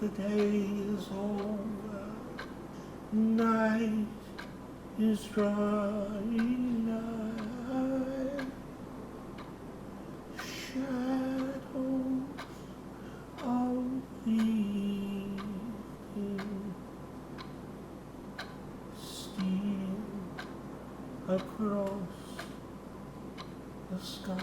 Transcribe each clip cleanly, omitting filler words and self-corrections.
the day is over, night is drawing nigh, shadows of the evening steal across the sky.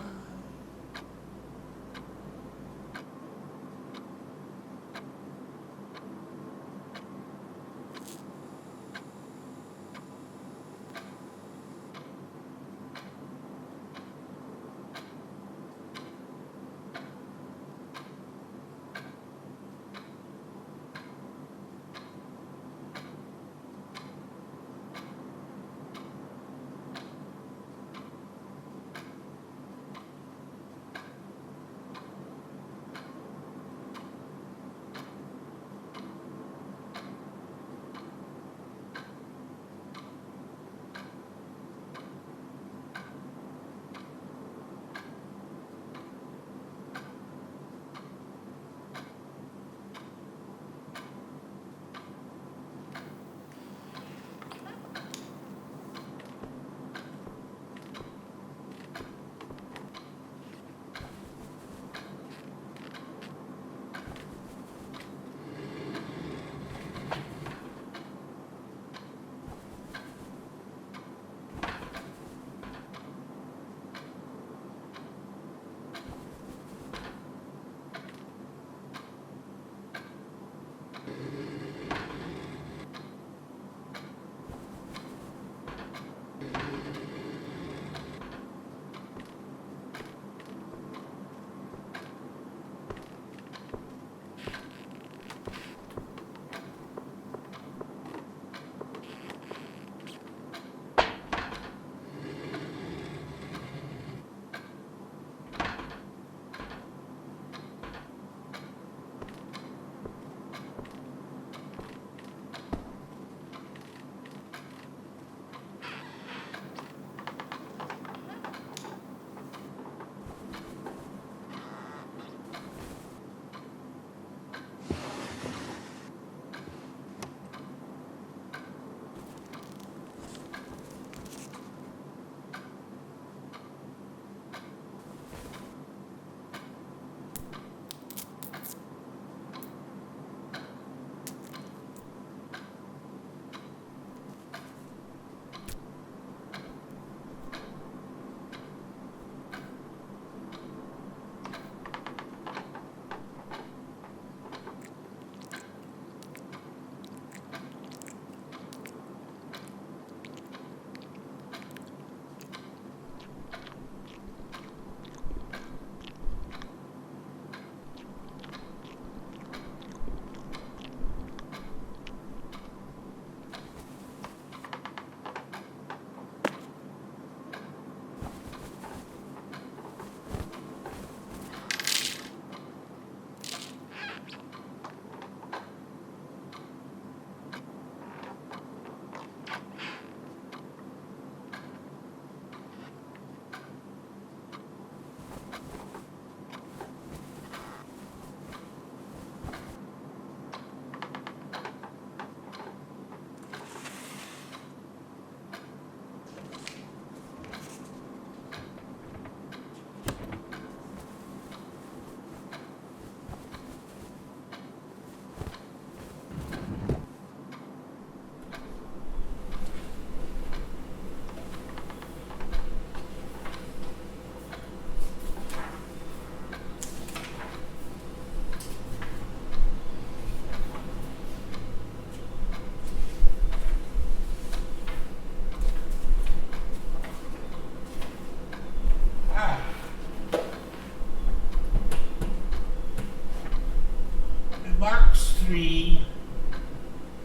Box 3,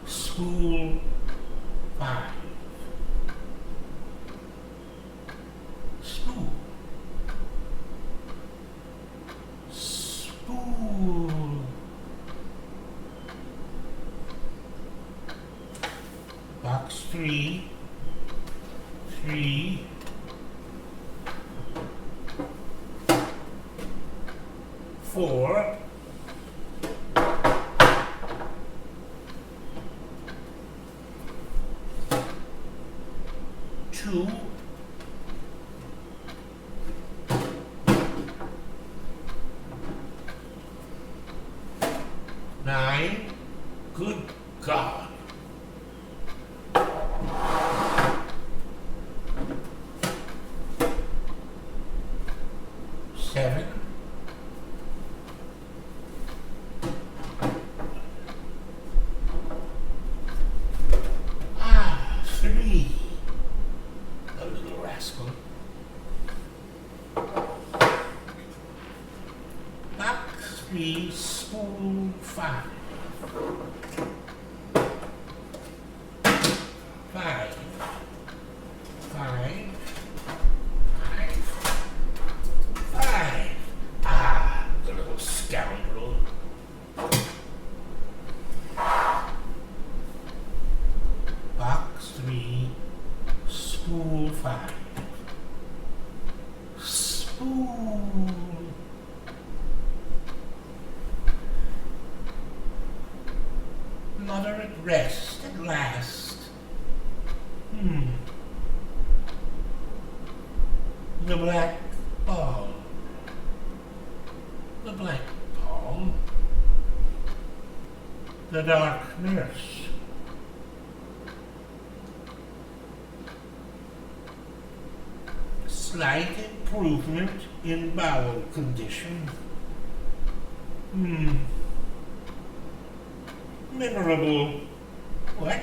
Spool 5. Spool. Spool. Box 3, 3. 4. God. Seven. Three. A little rascal. Box three, spool five. Five. Five. Five. Five. Ah, the little scoundrel. Box three, spool five. Spool. Mother at rest at last. The black ball. The black ball. The dark nurse. Slight improvement in bowel condition. Memorable. What?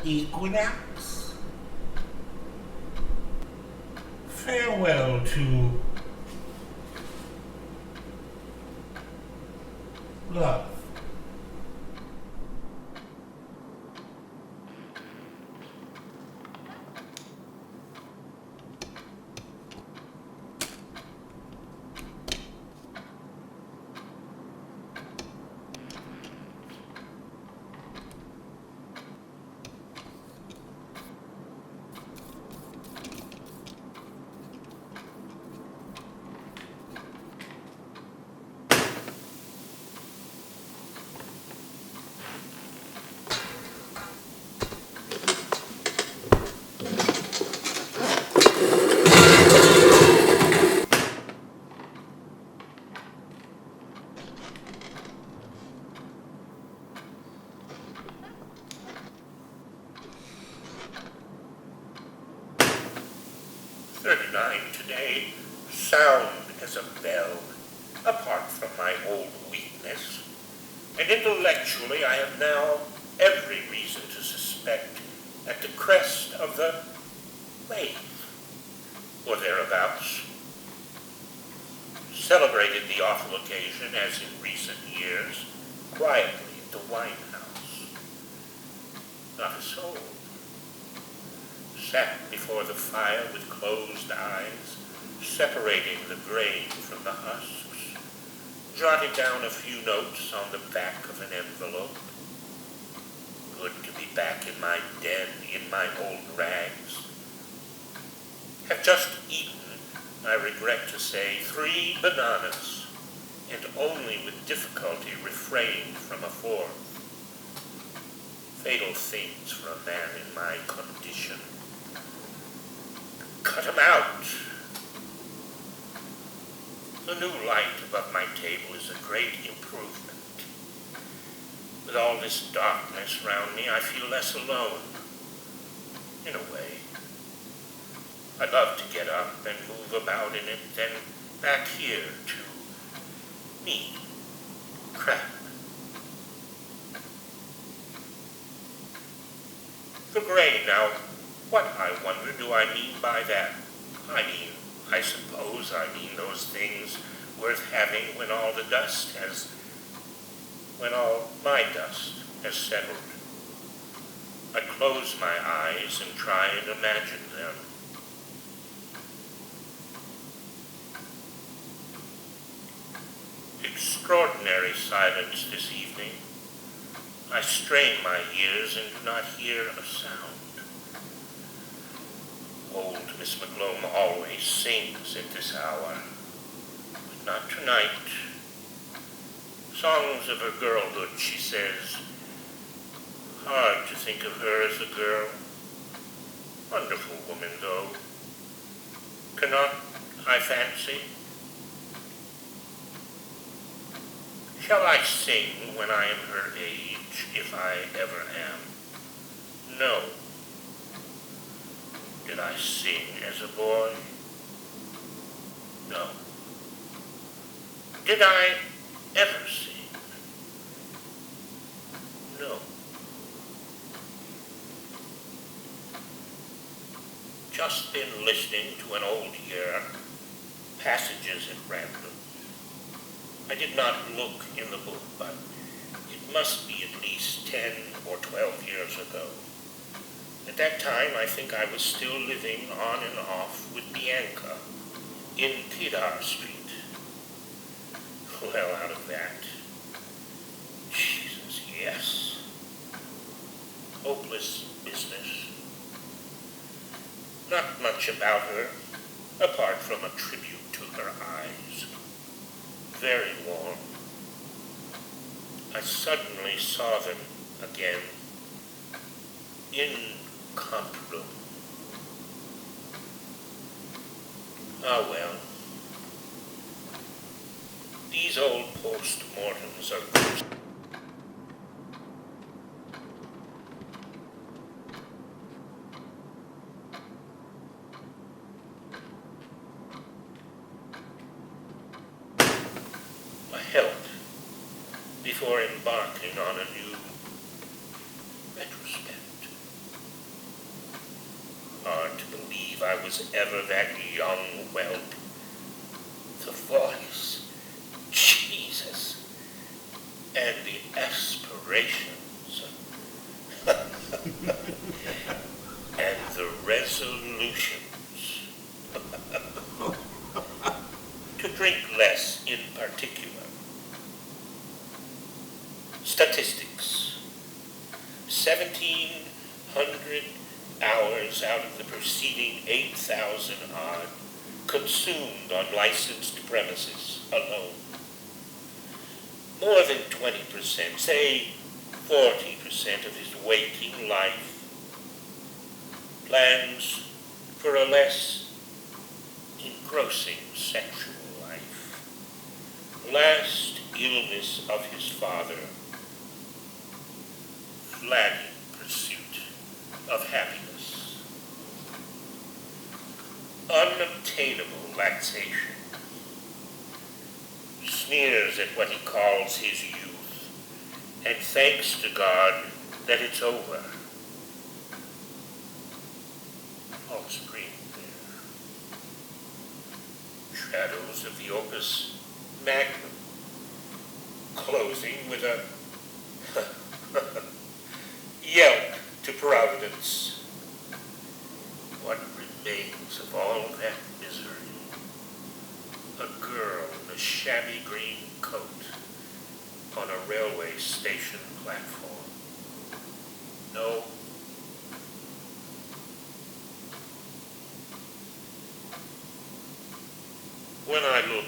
Equinox? Farewell to love. Today, sound as a bell, apart from my old weakness, and intellectually I have now every reason to suspect at the crest of the wave, or thereabouts. Celebrated the awful occasion, as in recent years, quietly at the wine house. Not a soul. Sat before the fire with closed eyes, separating the grain from the husks, jotting down a few notes on the back of an envelope. Good to be back in my den, in my old rags. Have just eaten, I regret to say, 3 bananas, and only with difficulty refrained from a 4th. Fatal things for a man in my condition. Cut 'em out. The new light above my table is a great improvement. With all this darkness round me, I feel less alone, in a way. I love to get up and move about in it, then back here to me, Krapp. The gray, now, what, I wonder, do I mean by that? I suppose I mean those things worth having when all my dust has settled. I close my eyes and try and imagine them. Extraordinary silence this evening. I strain my ears and do not hear a sound. Old Miss McGlone always sings at this hour, but not tonight. Songs of her girlhood, she says. Hard to think of her as a girl. Wonderful woman, though. Cannot, I fancy. Shall I sing when I am her age, if I ever am? No. Did I sing as a boy? No. Did I ever sing? No. Just been listening to an old year, passages at random. I did not look in the book, but it must be at least 10 or 12 years ago. At that time, I think I was still living on and off with Bianca in Pidar Street. Well, out of that, Jesus, yes. Hopeless business. Not much about her, apart from a tribute to her eyes. Very warm. I suddenly saw them again. Incomparable. Ah, well. These old post-mortems are good. Help before embarking on a new retrospect. Hard to believe I was ever that young whelp. The voice, Jesus, and the aspirations, and the resolutions. To drink less in particular. Statistics. 1,700 hours out of the preceding 8,000 odd consumed on licensed premises alone. More than 20%, say 40% of his waking life. Plans for a less engrossing sexual life. Last illness of his father. Flagging pursuit of happiness. Unobtainable laxation. Sneers at what he calls his youth, and thanks to God that it's over. All spring there. Shadows of the opus magnum, closing with a yelp to Providence. What remains of all that misery? A girl in a shabby green coat on a railway station platform. No. When I look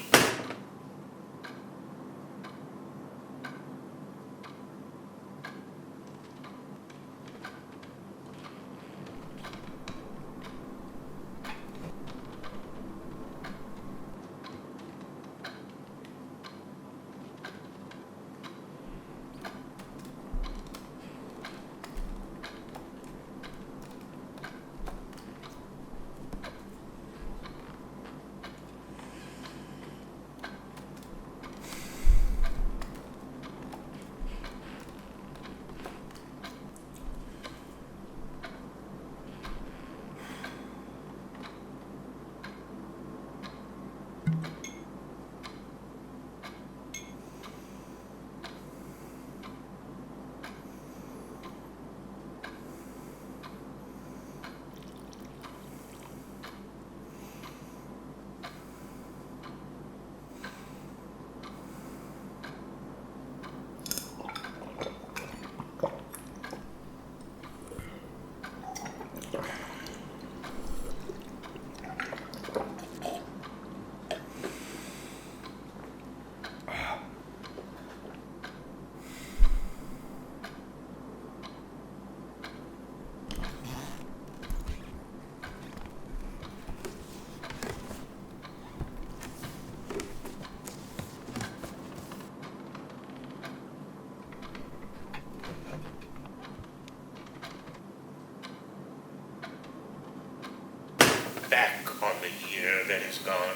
on,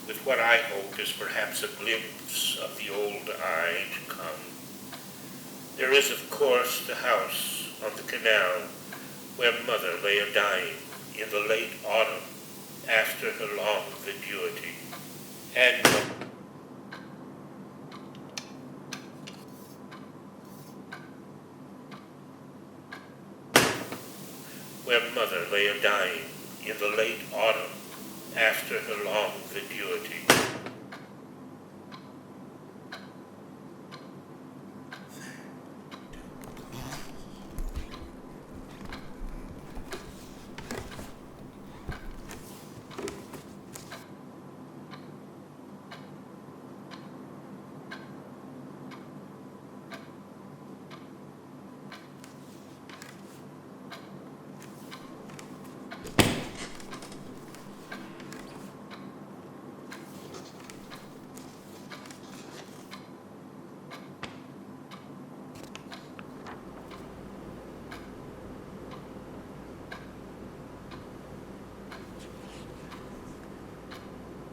with what I hope is perhaps a glimpse of the old eye to come. There is, of course, the house on the canal where Mother lay a-dying in the late autumn after her long vacuity, and where Mother lay a-dying in the late autumn after her long vacuity.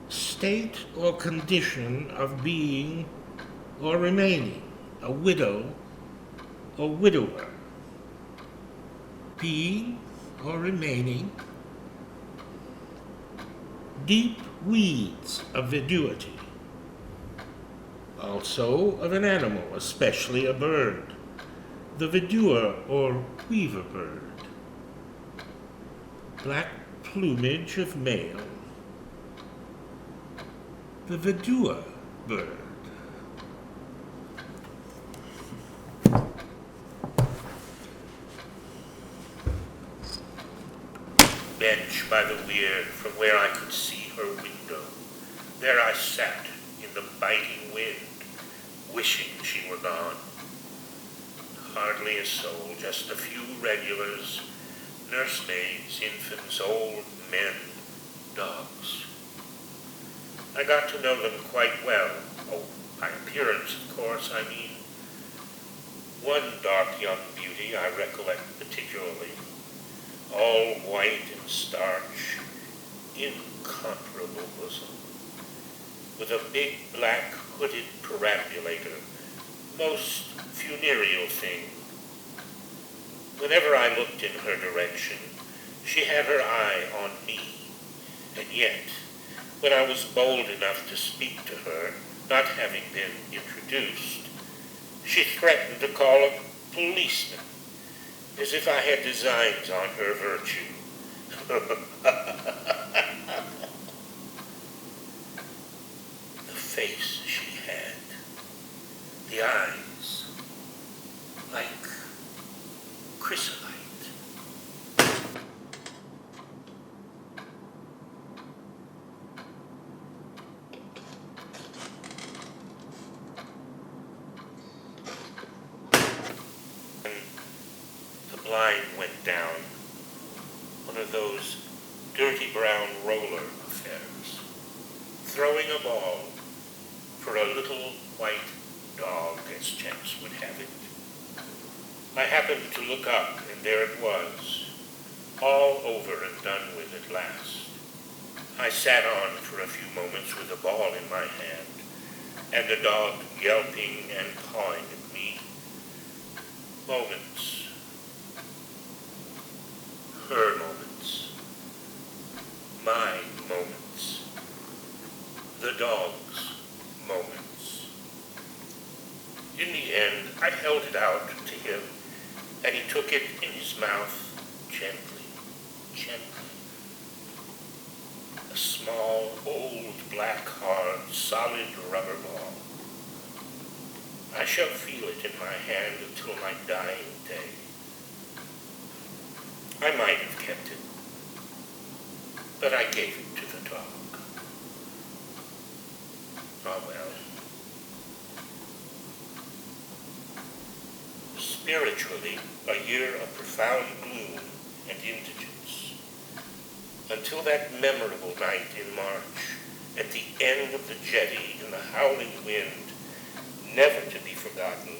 State or condition of being or remaining a widow or widower. Being or remaining deep weeds of vacuity. Also of an animal, especially a bird, the verdure or weaver bird. Black plumage of male, the verdure bird. Bench by the weir from where I could see her window. There I sat in the biting wind, wishing she were gone. Hardly a soul, just a few regulars, nursemaids, infants, old men, dogs. I got to know them quite well. Oh, by appearance, of course, I mean. One dark young beauty I recollect particularly, all white and starch, incomparable bosom, with a big black hooded perambulator, most funereal thing. Whenever I looked in her direction, she had her eye on me, and yet, when I was bold enough to speak to her, not having been introduced, she threatened to call a policeman, as if I had designs on her virtue. The face she had, the eyes, like chrysolite. Line went down, one of those dirty brown roller affairs, throwing a ball for a little white dog, as chance would have it. I happened to look up, and there it was, all over and done with at last. I sat on for a few moments with a ball in my hand, and the dog yelping and pawing at me. Moments. Her moments, my moments, the dog's moments. In the end, I held it out to him, and he took it in his mouth gently, gently. A small, old, black, hard, solid rubber ball. I shall feel it in my hand until my dying day. I might have kept it, but I gave it to the dog. Oh well. Spiritually, a year of profound gloom and indigence, until that memorable night in March, at the end of the jetty in the howling wind, never to be forgotten,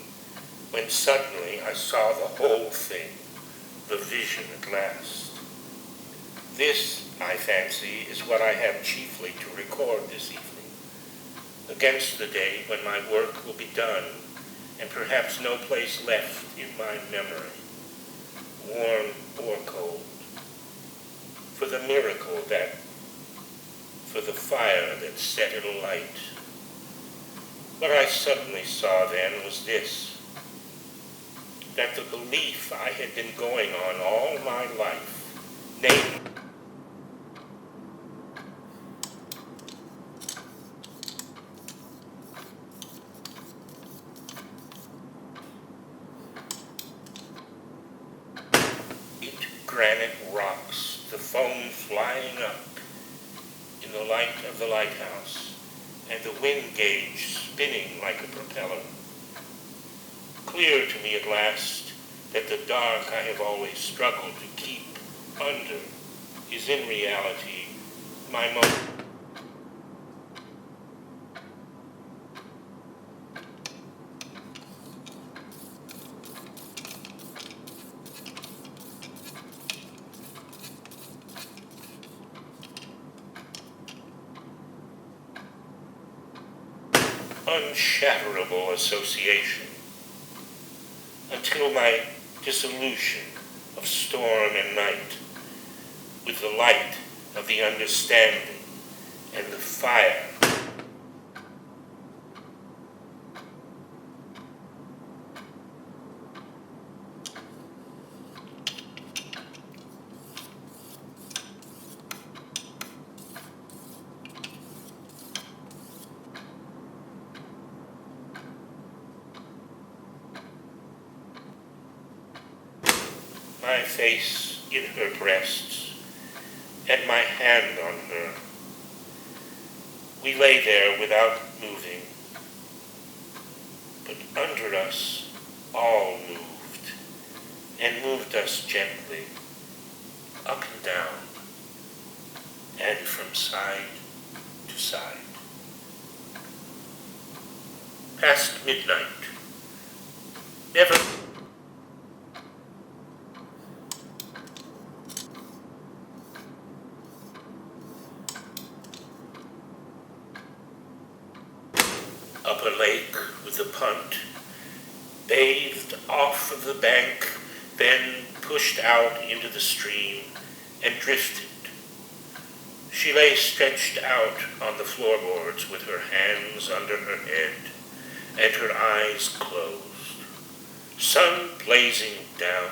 when suddenly I saw the whole thing. The vision at last. This, I fancy, is what I have chiefly to record this evening, against the day when my work will be done, and perhaps no place left in my memory, warm or cold, for the miracle that, for the fire that set it alight. What I suddenly saw then was this, that the belief I had been going on all my life, namely, granite rocks, the foam flying up in the light of the lighthouse, and the wind gauge spinning like a propeller. Clear to me at last that the dark I have always struggled to keep under is in reality my most unshatterable association, until my dissolution of storm and night with the light of the understanding and the fire my face in her breasts, and my hand on her. We lay there without moving, but under us all moved, and moved us gently, up and down, and from side to side. Past midnight, never up a lake with the punt, bathed off of the bank, then pushed out into the stream and drifted. She lay stretched out on the floorboards with her hands under her head and her eyes closed. Sun blazing down.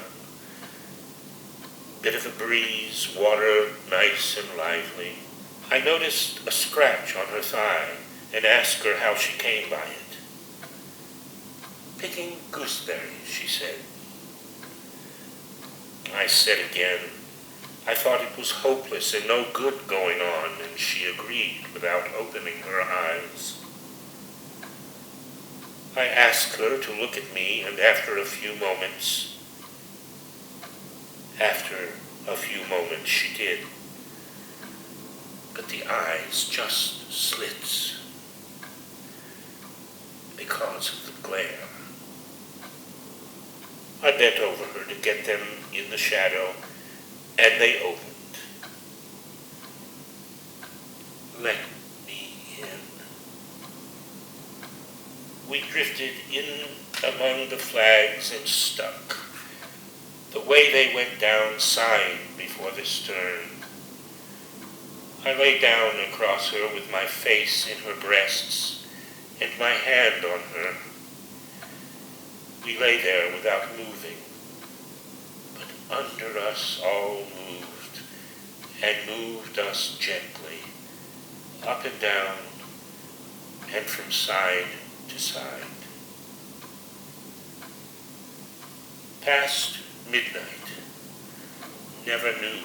Bit of a breeze, water nice and lively. I noticed a scratch on her thigh and asked her how she came by it. Picking gooseberries, she said. I said again, I thought it was hopeless and no good going on, and she agreed without opening her eyes. I asked her to look at me, and after a few moments she did. But the eyes just slits because of the glare. I bent over her to get them in the shadow, and they opened. Let me in. We drifted in among the flags and stuck. The way they went down sighing before the stern. I lay down across her with my face in her breasts and my hand on her. We lay there without moving, but under us all moved, and moved us gently, up and down, and from side to side. Past midnight, never knew.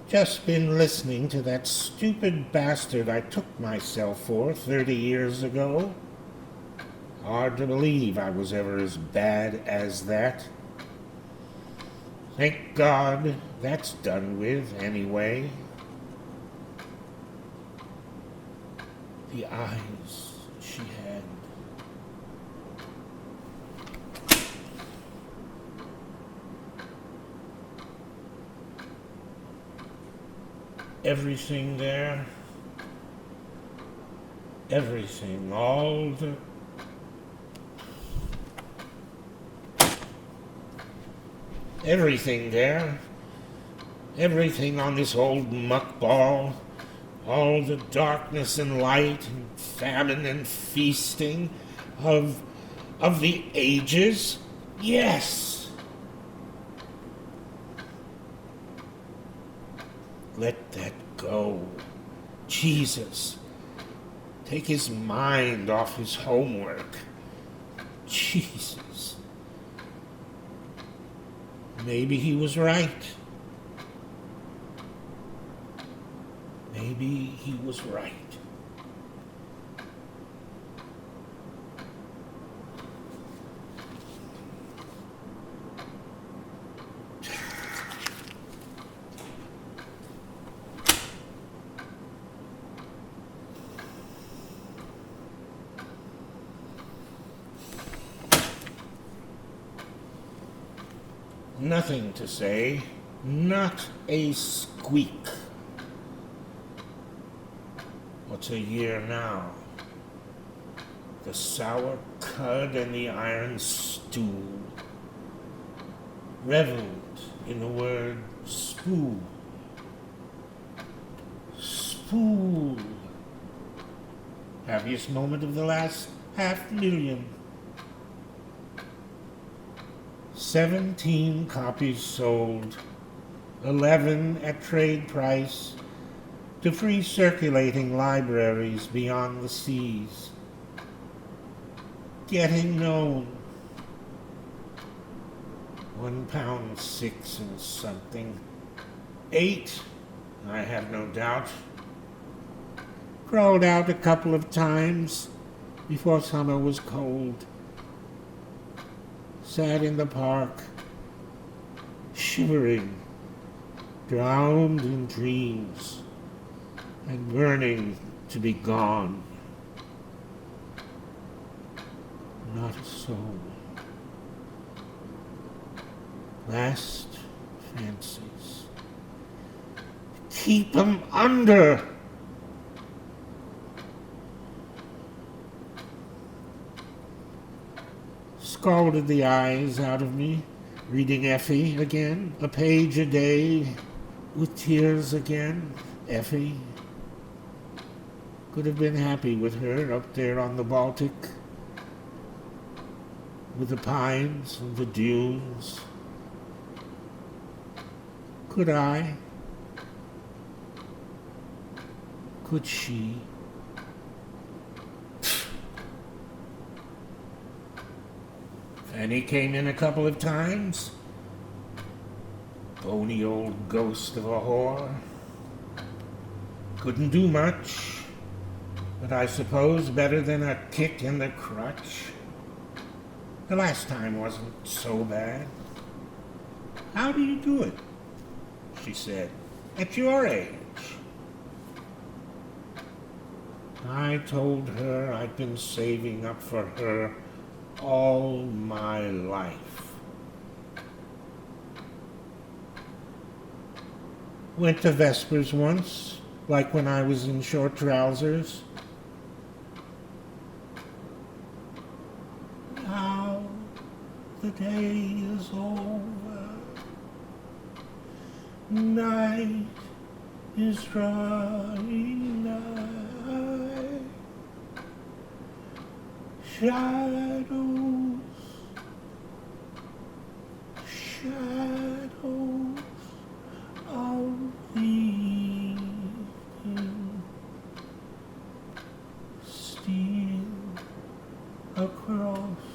Just been listening to that stupid bastard I took myself for 30 years ago. Hard to believe I was ever as bad as that. Thank God that's done with, anyway. The eyes she had. Everything there. Everything. All the... Everything there. Everything on this old muckball. All the darkness and light and famine and feasting of the ages. Yes. Let that go. Jesus. Take his mind off his homework. Jesus. Maybe he was right. Maybe he was right. Nothing to say, not a squeak. What's a year now? The sour cud and the iron stool. Reveled in the word spool. Spool. Happiest moment of the last 500,000. 17 copies sold, 11 at trade price, to free circulating libraries beyond the seas. Getting known. £1.06 and something. 8, I have no doubt. Crawled out a couple of times before summer was cold. Sat in the park, shivering, drowned in dreams, and burning to be gone. Not a soul. Last fancies. Keep 'em under! Scalded the eyes out of me, reading Effie again, a page a day, with tears again. Effie. Could have been happy with her up there on the Baltic, with the pines and the dunes. Could I? Could she? Fanny came in a couple of times. Bony old ghost of a whore. Couldn't do much, but I suppose better than a kick in the crutch. The last time wasn't so bad. How do you do it? She said, at your age. I told her I'd been saving up for her all my life. Went to Vespers once, like when I was in short trousers. Now the day is over. Night is drawing nigh. Shadows, shadows of the evening steal across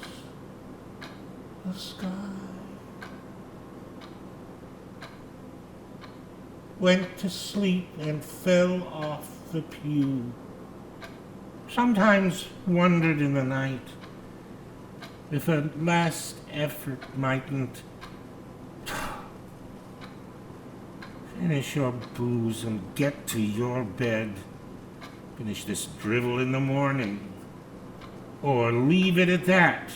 the sky. went to sleep and fell off the pew. Sometimes wondered in the night if a last effort mightn't finish your booze and get to your bed. Finish this drivel in the morning. Or leave it at that.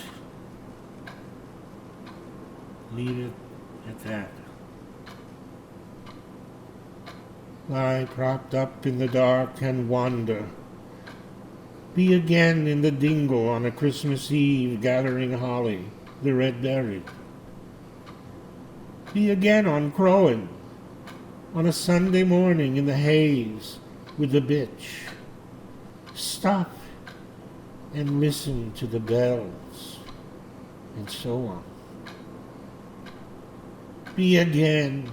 Leave it at that. Lie propped up in the dark and wander. Be again in the dingle on a Christmas Eve gathering holly, the red berry. Be again on Crowan, on a Sunday morning in the haze with the bitch. Stop and listen to the bells, and so on. Be again,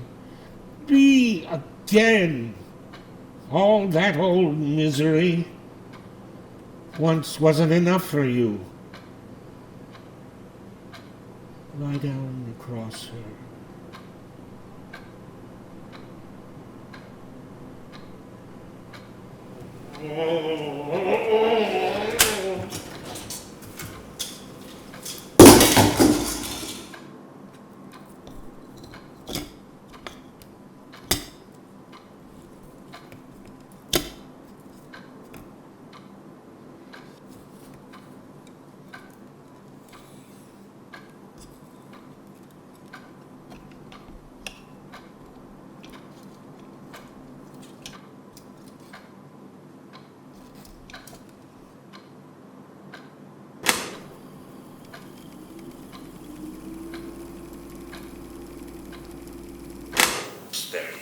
all that old misery once wasn't enough for you. Lie down across her.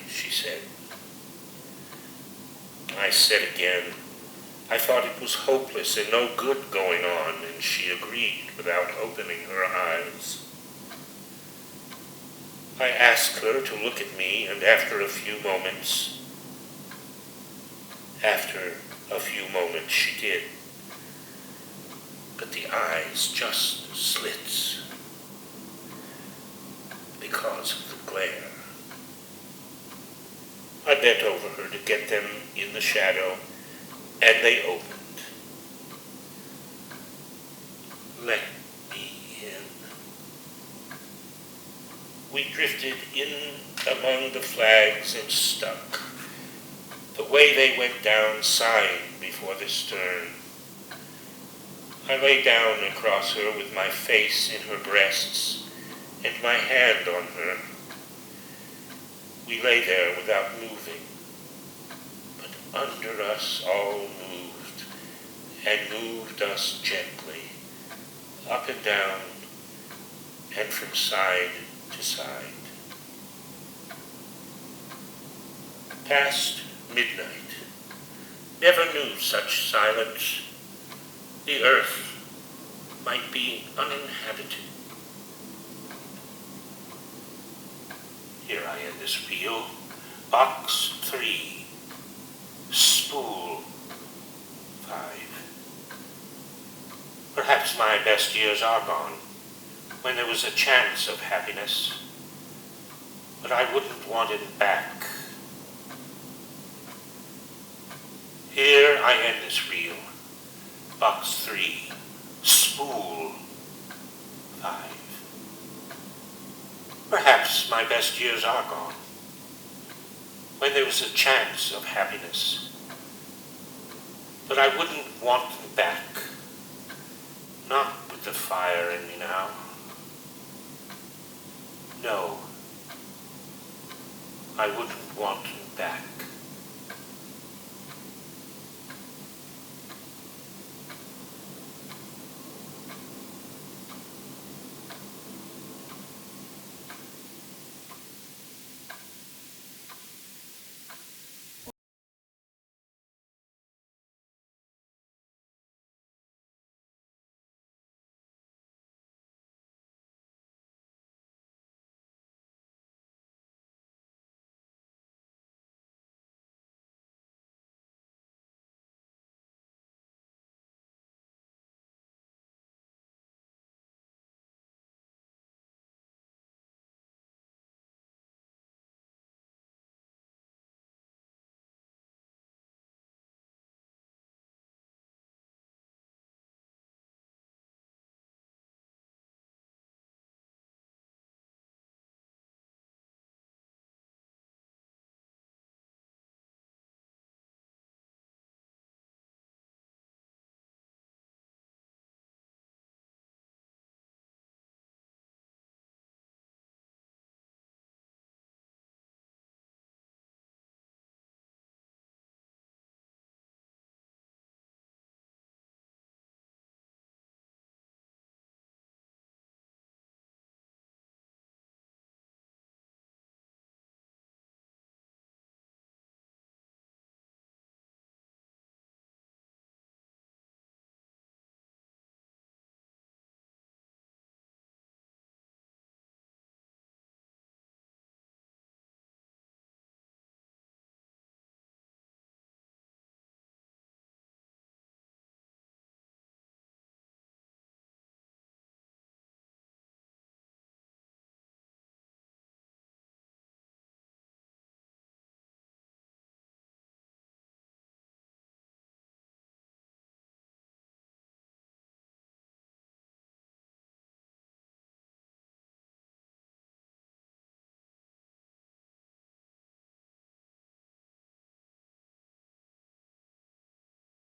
She said. I said again, I thought it was hopeless and no good going on, and she agreed without opening her eyes. I asked her to look at me, and after a few moments she did. But the eyes just slits because of the glare. I bent over her to get them in the shadow, and they opened. Let me in. We drifted in among the flags and stuck. The way they went down sighing before the stern. I lay down across her with my face in her breasts and my hand on her. We lay there without moving, but under us all moved, and moved us gently, up and down, and from side to side. Past midnight, never knew such silence. The earth might be uninhabited. Here I end this reel. Box 3, spool 5. Perhaps my best years are gone, when there was a chance of happiness, but I wouldn't want it back. Here I end this reel. Box 3, spool 5. Perhaps my best years are gone, when there was a chance of happiness, but I wouldn't want them back, not with the fire in me now. No, I wouldn't want them back.